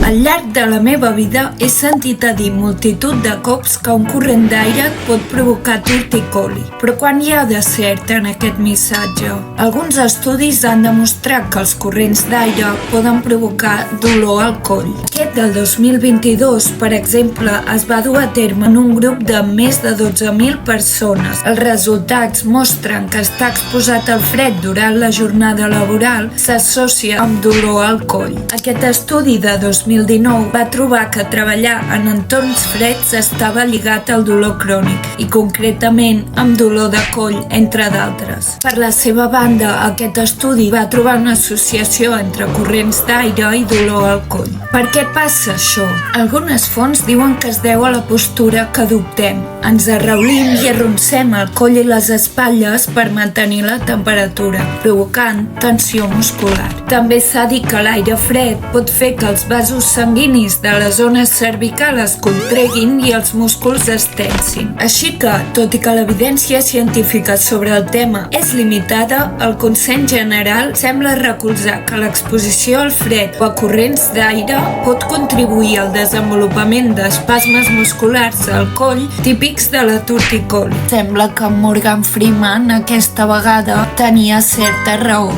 Al llarg de la meva vida he sentit a dir multitud de cops que un corrent d'aire pot provocar torticoli. Però quan hi ha de cert en aquest missatge? Alguns estudis han demostrat que els corrents d'aire poden provocar dolor al coll. Aquest del 2022, per exemple, es va dur a terme en un grup de més de 12.000 persones. Els resultats mostren que estar exposat al fred durant la jornada laboral s'associa amb dolor al coll. Aquest estudi de 2019 va trobar que treballar en entorns freds estava lligat al dolor crònic i concretament amb dolor de coll, entre d'altres. Per la seva banda, aquest estudi va trobar una associació entre corrents d'aire i dolor al coll. Per què passa això? Algunes fonts diuen que es deu a la postura que adoptem. Ens arraulim i arroncem el coll i les espatlles per mantenir la temperatura, provocant tensió muscular. També s'ha dit que l'aire fred pot fer que els vasos sanguinis de les zones cervicals es contreguin i els músculs es tensin. Així que, tot i que l'evidència científica sobre el tema és limitada, el consens general sembla recolzar que l'exposició al fred o a corrents d'aire pot contribuir al desenvolupament d'espasmes musculars al coll típics de la torticoli. Sembla que Morgan Freeman aquesta vegada tenia certa raó.